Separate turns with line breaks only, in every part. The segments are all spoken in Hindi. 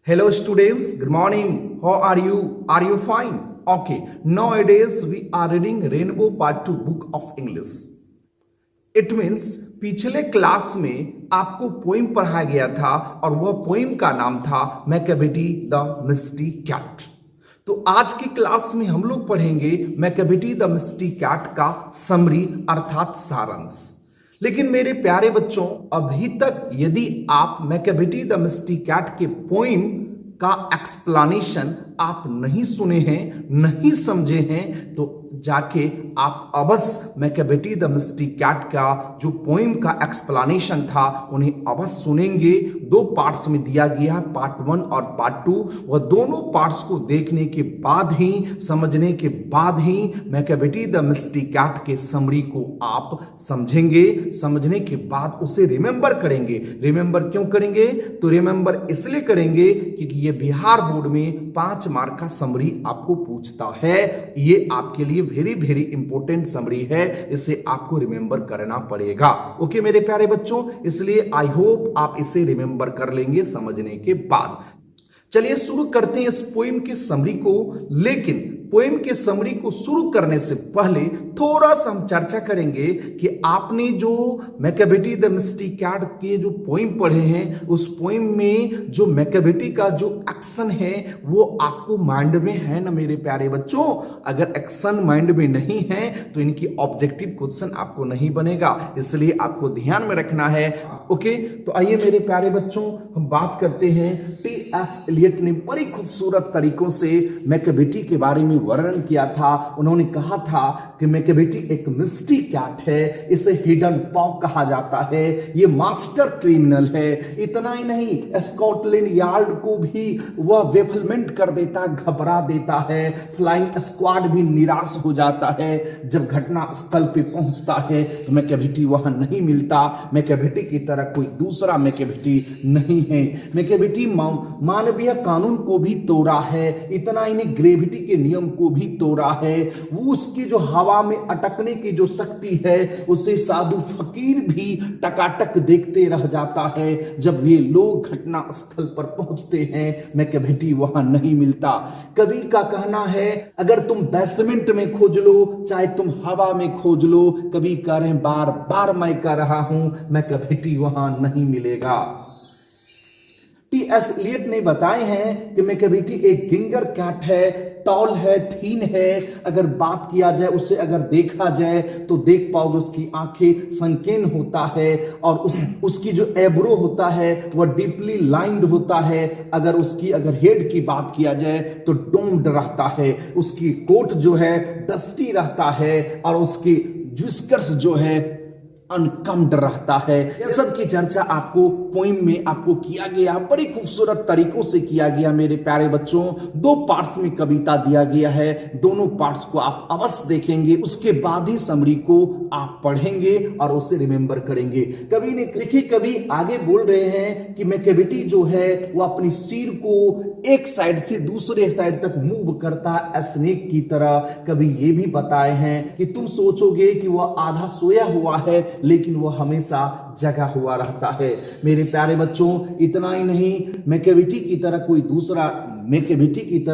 Hello students, good morning. How are you? Are you fine? Okay, nowadays we are reading Rainbow Part 2 book of English. It means पिछले क्लास में आपको पोइम पढ़ाया गया था और वह पोइम का नाम था मैकेबेटी द मिस्टी कैट। तो आज की क्लास में हम लोग पढ़ेंगे मैकेबेटी द मिस्टी कैट का समरी अर्थात सारांश। लेकिन मेरे प्यारे बच्चों, अभी तक यदि आप मैकेबेटी द मिस्टी कैट के पोइम का एक्सप्लेनेशन आप नहीं सुने हैं, नहीं समझे हैं, तो जाके आप अवश्य मैकेबेटी द मिस्टी कैट का जो पोइम का एक्सप्लेनेशन था उन्हें अवश्य सुनेंगे। दो पार्ट्स में दिया गया है, पार्ट 1 और पार्ट 2। वह दोनों पार्ट्स को देखने के बाद ही, समझने के बाद ही मैकेबेटी द मिस्टी कैट के समरी को आप समझेंगे। समझने के बाद उसे रिमेंबर करेंगे। रिमेंबर क्यों करेंगे? तो रिमेंबर इसलिए करेंगे क्योंकि ये बिहार बोर्ड में 5 मार्क का समरी आपको पूछता है। ये आपके लिए वेरी वेरी इंपॉर्टेंट समरी है, इसे आपको रिमेंबर करना पड़ेगा। ओके मेरे प्यारे बच्चों, इसलिए आई होप आप इसे रिमेंबर कर लेंगे समझने के बाद। चलिए शुरू करते हैं इस पोइम के समरी को। लेकिन पोइम के समरी को शुरू करने से पहले थोड़ा सा हम चर्चा करेंगे कि आपने जो मैकेबेटी द मिस्टी कैट के जो पोइम पढ़े हैं, उस पोइम में जो मैकेबेटी का जो एक्शन है वो आपको माइंड में है ना मेरे प्यारे बच्चों? अगर एक्शन माइंड में नहीं है तो इनकी ऑब्जेक्टिव क्वेश्चन आपको नहीं बनेगा, इसलिए आपको ध्यान में रखना है। ओके, तो आइए मेरे प्यारे बच्चों हम बात करते हैं। टी.एस. एलियट ने बड़ी खूबसूरत तरीकों से मैकेबेटी के बारे में वर्णन किया था। उन्होंने कहा था कि मैकेबेटी एक मिस्टी कैट है, इसे हिडन पॉ कहा जाता है, ये मास्टर क्रिमिनल है। इतना ही नहीं, स्कॉटलैंड यार्ड को भी वह बेफलमेंट कर देता, घबरा देता है। फ्लाइंग स्क्वाड भी निराश हो जाता है। जब घटना स्थल पे पहुंचता है तो मैकेबेटी वहां नहीं मिलता। मैकेबेटी की तरह कोई दूसरा मैकेबेटी नहीं है। मैकेबेटी मानवीय कानून को भी तोड़ा है। इतना ही नहीं, ग्रेविटी के नियम को भी तोड़ा है। वो उसकी जो हवा में अटकने की जो शक्ति है उसे साधु फकीर भी टकाटक देखते रह जाता है। जब ये लोग घटना स्थल पर पहुंचते हैं मैकेबेटी वहां नहीं मिलता। कवि का कहना है, अगर तुम बेसमेंट में खोज लो, चाहे तुम हवा में खोज लो, कवि कह रहे हैं बार बार मैं कह रहा हूं मैकेबेटी वहां नहीं मिलेगा। टी.एस. एलियट ने बताए हैं कि मैकेबेटी एक गिंगर कैट है, टॉल है, थीन है। अगर बात किया जाए, उसे अगर देखा जाए तो देख पाओगे उसकी आंखें संकीर्ण होता है और उसकी जो एब्रो होता है वह डीपली लाइंड होता है। अगर हेड की बात किया जाए तो डोम्ड रहता है। उसकी कोट जो है डस्टी रहता है और उसकी ज्विस्कर्स जो है अनकम्ड रहता है। यह सब की चर्चा आपको पोइम में आपको किया गया, बड़ी खूबसूरत तरीकों से किया गया मेरे प्यारे बच्चों। 2 पार्ट्स में कविता दिया गया है, दोनों पार्ट्स को आप अवश्य देखेंगे, उसके बाद ही समरी को आप पढ़ेंगे और उसे रिमेंबर करेंगे। कवि ने लिखी, कवि आगे बोल रहे हैं कि मैकेबेटी जो है वो अपनी सिर को एक साइड से दूसरे साइड तक मूव करता है स्नेक की तरह। कवि ये भी बताए हैं कि तुम सोचोगे कि वह आधा सोया हुआ है, लेकिन वह हमेशा जगा हुआ रहता है। मेरे प्यारे बच्चों, इतना ही नहीं, मैकेबेटी की तरह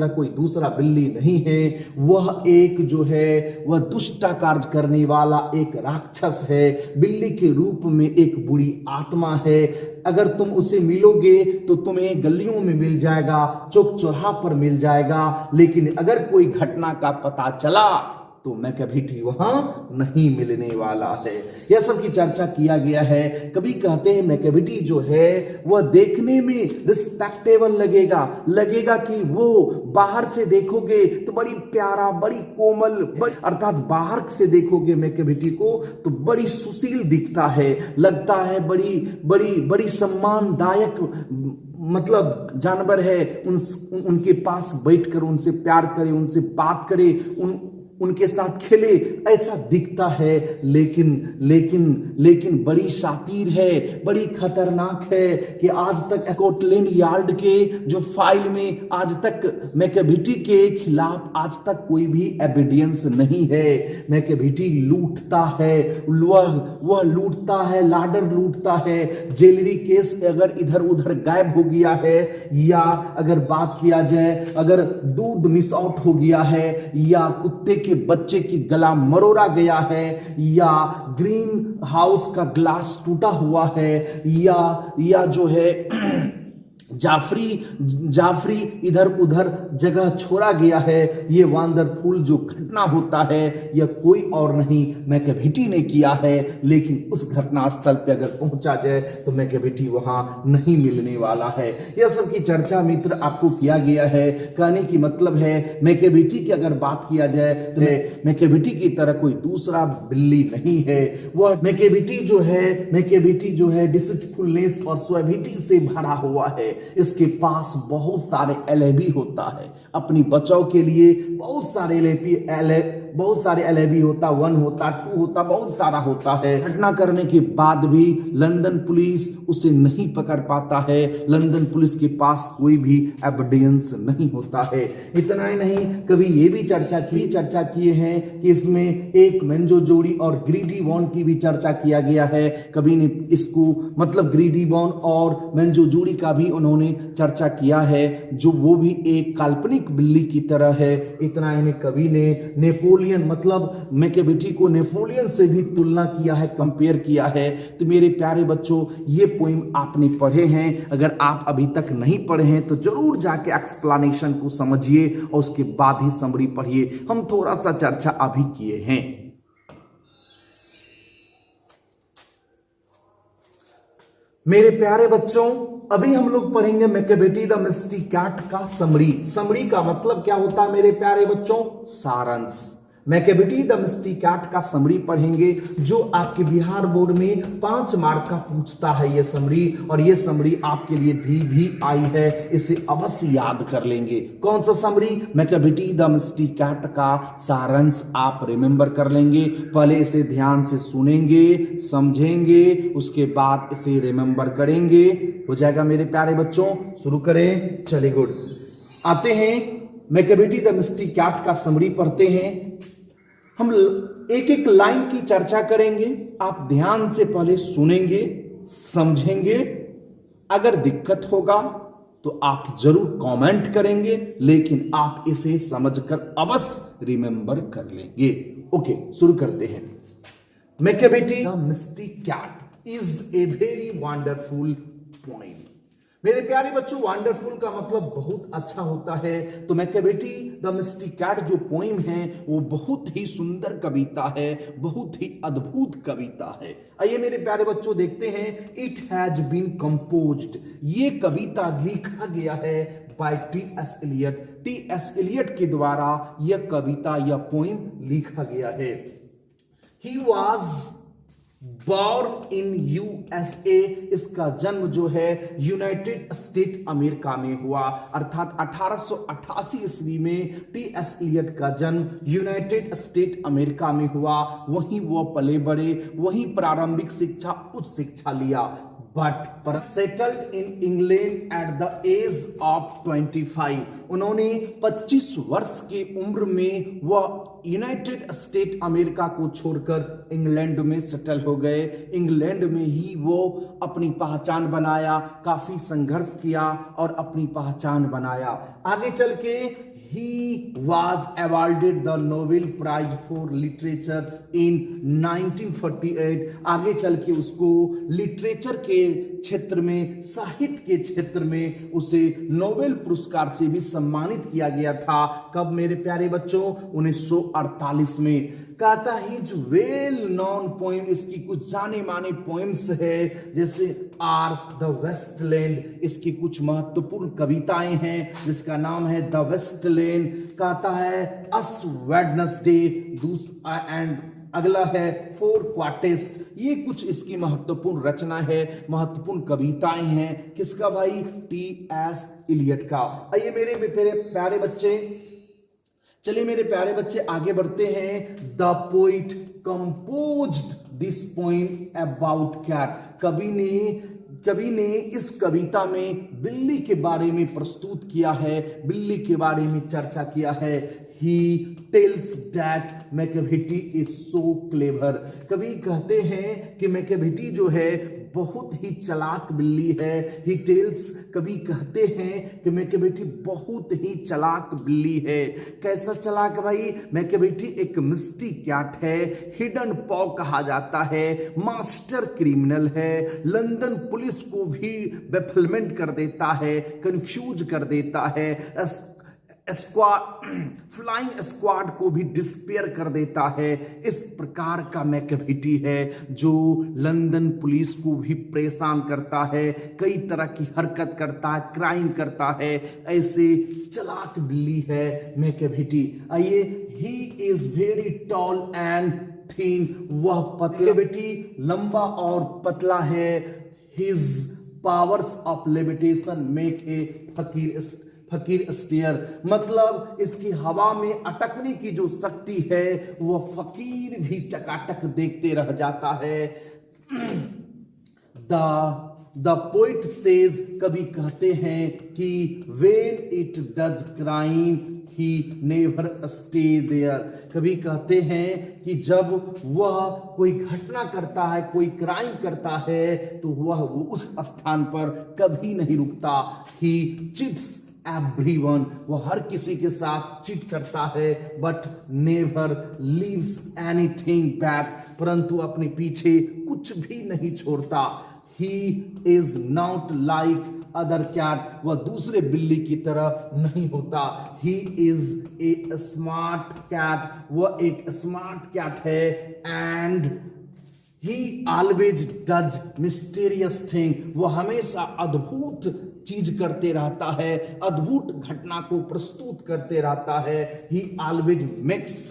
कोई दूसरा बिल्ली नहीं है। वह एक जो है वह दुष्ट कार्य करने वाला एक राक्षस है। बिल्ली के रूप में एक बुरी आत्मा है। अगर तुम उसे मिलोगे तो तुम्हें गलियों में मिल जाएगा, चौक चौराहा पर मिल जाएगा, लेकिन अगर कोई घटना का पता चला तो मैकेबेटी वहां नहीं मिलने वाला है। यह सब की चर्चा किया गया है। कभी कहते हैं मैकेबेटी जो है वह देखने में रिस्पेक्टेबल लगेगा कि वो बाहर से देखोगे तो बड़ी प्यारा, बड़ी कोमल, अर्थात बाहर से देखोगे मैकेबेटी को तो बड़ी सुशील दिखता है, लगता है बड़ी बड़ी बड़ी सम्मानदायक मतलब जानवर है। उनके पास बैठकर उनसे प्यार करे, उनसे बात करे, उनके साथ खेले ऐसा दिखता है, लेकिन बड़ी शातिर है, बड़ी खतरनाक है कि आज तक स्कॉटलैंड यार्ड के जो फाइल में आज तक मैकेविटी के खिलाफ आज तक कोई भी एविडेंस नहीं है। मैकेविटी लूटता है, वह लूटता है, लाडर लूटता है। ज्वेलरी केस अगर इधर उधर गायब हो गया है, या अगर बात किया जाए अगर दूध मिस आउट हो गया है, या कुत्ते के बच्चे की गला मरोड़ा गया है, या ग्रीन हाउस का ग्लास टूटा हुआ है, या जो है जाफरी इधर उधर जगह छोड़ा गया है, ये वंडरफुल जो घटना होता है यह कोई और नहीं मैकेविटी ने किया है। लेकिन उस घटना स्थल पे अगर पहुंचा जाए तो मैकेविटी वहां नहीं मिलने वाला है। यह सब की चर्चा मित्र आपको किया गया है। कहने की मतलब है मैकेविटी की अगर बात किया जाए तो मैकेविटी की तरह कोई दूसरा बिल्ली नहीं है। वह मैकेविटी जो है डिसीटफुलनेस और सुएबिलिटी से भरा हुआ है। इसके पास बहुत सारे एलएबी होता है, अपनी बचाव के लिए बहुत सारे एलएबी होता, 1 होता, 2 होता, बहुत सारा होता है। घटना करने के बाद भी लंदन पुलिस उसे नहीं पकड़ पाता है। लंदन पुलिस के पास कोई भी एविडेंस नहीं होता है। इतना ही नहीं, कभी ये भी चर्चा किए हैं कि इसमें एक मेंजो जोड़ी और ग्रीडी वॉन की भी चर्चा किया गया है। कभी ने इसको मतलब ग्रीडी वॉन और मेंजो जोड़ी का भी उन्होंने चर्चा किया है, जो वो भी एक काल्पनिक बिल्ली की तरह है। इतना ही नहीं, कवि ने नेपोलियन मतलब मैकेविटी को नेपोलियन से भी तुलना किया है, कंपेयर किया है। तो मेरे प्यारे बच्चों, ये पोइम आपने पढ़े हैं। अगर आप अभी तक नहीं पढ़े हैं तो जरूर जाके एक्सप्लेनेशन को समझिए और उसके बाद ही समरी पढ़िए। हम थोड़ा सा चर्चा अभी किए हैं। मेरे प्यारे बच्चों, अभी हम लोग पढ़ेंगे मैकेविटी द मिस्टी कैट का समरी। समरी का मतलब क्या होता है मेरे प्यारे बच्चों? सारांश। मैकेविटी द मिस्टी कैट का समरी पढ़ेंगे, जो आपके बिहार बोर्ड में 5 मार्क का पूछता है ये समरी, और ये समरी आपके लिए भी आई है, इसे अवश्य याद कर लेंगे। कौन सा summary? Macavity the misty cat का सारांश आप रिमेंबर कर लेंगे। पहले इसे ध्यान से सुनेंगे, समझेंगे, उसके बाद इसे रिमेंबर करेंगे। हो जाएगा मेरे प्यारे बच्चों? शुरू करें, चलिए गुड। आते हैं मैकेविटी द मिस्टी कैट का समरी पढ़ते हैं। हम एक एक लाइन की चर्चा करेंगे, आप ध्यान से पहले सुनेंगे, समझेंगे। अगर दिक्कत होगा तो आप जरूर कमेंट करेंगे, लेकिन आप इसे समझकर अवश्य रिमेंबर कर लेंगे। ओके, शुरू करते हैं। Macavity the misty cat is a very wonderful poem. मेरे प्यारे बच्चों, वंडरफुल का मतलब बहुत अच्छा होता है। तो मैकेविटी द मिस्टी कैट जो पोइम है वो बहुत ही सुंदर कविता है, बहुत ही अद्भुत कविता है। आइए मेरे प्यारे बच्चों देखते हैं। इट हैज बीन कंपोज्ड, ये कविता लिखा गया है by T S. Eliot. T S. Eliot के द्वारा यह कविता, यह पोइम लिखा गया है। He was born in USA, इसका जन्म जो है यूनाइटेड स्टेट अमेरिका में हुआ, अर्थात 1888 ईस्वी में टी.एस. एलियट का जन्म यूनाइटेड स्टेट अमेरिका में हुआ। वहीं वो पले बड़े, वहीं प्रारंभिक शिक्षा, उच्च शिक्षा लिया। but settled in England at the age of 25। उन्होंने 25 वर्ष के उम्र में वह यूनाइटेड स्टेट अमेरिका को छोड़कर इंग्लैंड में सेटल हो गए। इंग्लैंड में ही वो अपनी पहचान बनाया, काफी संघर्ष किया और अपनी पहचान बनाया। आगे चल के he was awarded the Nobel Prize for Literature in 1948। आगे चल के उसको लिटरेचर के क्षेत्र में, साहित्य के क्षेत्र में उसे नोबेल पुरस्कार से भी सम्मानित किया गया था। कब मेरे प्यारे बच्चों? 1948 में। कहता ही जो वेल नोन पोएम, इसकी कुछ जाने माने पोएम्स है, जैसे आर द वेस्टलैंड, इसकी कुछ महत्वपूर्ण कविताएं हैं जिसका नाम है द वेस्टलैंड। कहता है अस वेडनेसडे एंड अगला है फोर क्वार्टेस्ट। ये कुछ इसकी महत्वपूर्ण रचना है, महत्वपूर्ण कविताएं हैं। किसका भाई? टी.एस. एलियट का। आइए मेरे प्यारे बच्चे, चलिए मेरे प्यारे बच्चे आगे बढ़ते हैं। The poet composed this poem about cat. कवि ने इस कविता में बिल्ली के बारे में प्रस्तुत किया है, बिल्ली के बारे में चर्चा किया है। He tells that मैकेवेटी is so clever। कवि कहते हैं कि मैकेवेटी जो है बहुत ही चालाक बिल्ली है। He tells, कवि कहते हैं कि मैकेवेटी बहुत ही चालाक बिल्ली है। कैसा चालाक भाई? मैकेवेटी एक मिस्टी कैट है, हिडन पॉ कहा जाता है, मास्टर क्रिमिनल है, लंदन पुलिस को भी बेफलमेंट कर देता है, कंफ्यूज कर देता है, फ्लाइंग स्क्वाड को भी डिस्पेयर कर देता है। इस प्रकार का मैकेवेटी है जो लंदन पुलिस को भी परेशान करता है, कई तरह की हरकत करता है, क्राइम करता है। ऐसे चालाक बिल्ली है मैकेवेटी। आइए, he is very tall and thin. वह मैकेवेटी लंबा और पतला है। His powers of levitation make a फकीर स्टेयर। मतलब इसकी हवा में अटकने की जो शक्ति है वह फकीर भी टकाटक देखते रह जाता है। द पोइट सेज, कवि कहते हैं कि when it does crime he never stay there. कवि कहते हैं कि जब वह कोई घटना करता है, कोई क्राइम करता है, तो वह उस स्थान पर कभी नहीं रुकता। ही चिट्स एवरीवन, वह हर किसी के साथ चीट करता है, but never leaves anything back, परंतु अपने पीछे कुछ भी नहीं छोड़ता। He is not like other cat, वह दूसरे बिल्ली की तरह नहीं होता। He is a smart cat, वह एक स्मार्ट कैट है। And he always does mysterious thing, वह हमेशा अद्भुत चीज करते रहता है, अद्भुत घटना को प्रस्तुत करते रहता है। ही ऑलवेज मेक्स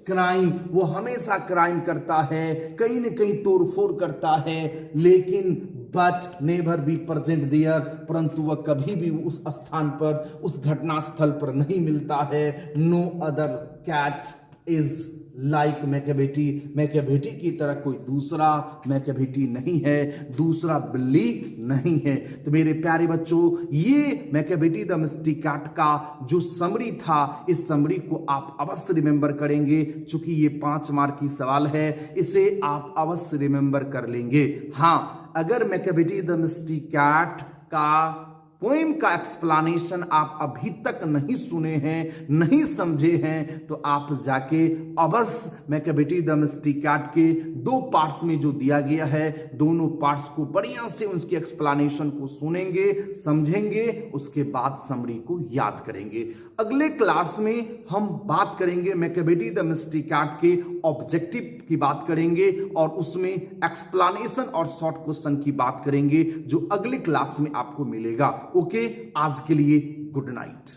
क्राइम, वो हमेशा क्राइम करता है, कहीं न कहीं तोड़फोड़ करता है, लेकिन but never be present there, परंतु वह कभी भी उस स्थान पर, उस घटना स्थल पर नहीं मिलता है। No other cat is like Macavity, Macavity की तरह कोई दूसरा मैकेवेटी नहीं है, दूसरा बिल्ली नहीं है। तो मेरे प्यारे बच्चों, ये मैकेवेटी द मिस्टी कैट का जो समरी था, इस समरी को आप अवश्य रिमेंबर करेंगे। चूंकि ये 5 मार्क की सवाल है, इसे आप अवश्य रिमेंबर कर लेंगे। हाँ, अगर मैकेवेटी द मिस्टी कैट का पोएम का एक्सप्लेनेशन आप अभी तक नहीं सुने हैं, नहीं समझे हैं, तो आप जाके अवश्य मैकेवेटी द मिस्टी कैट के 2 पार्ट्स में जो दिया गया है, दोनों पार्ट्स को बढ़िया से उसके एक्सप्लेनेशन को सुनेंगे, समझेंगे, उसके बाद समरी को याद करेंगे। अगले क्लास में हम बात करेंगे मैकेवेटी द मिस्टी कैट के ऑब्जेक्टिव की बात करेंगे और उसमें एक्सप्लेनेशन और शॉर्ट क्वेश्चन की बात करेंगे, जो अगले क्लास में आपको मिलेगा। ओके, आज के लिए गुड नाइट।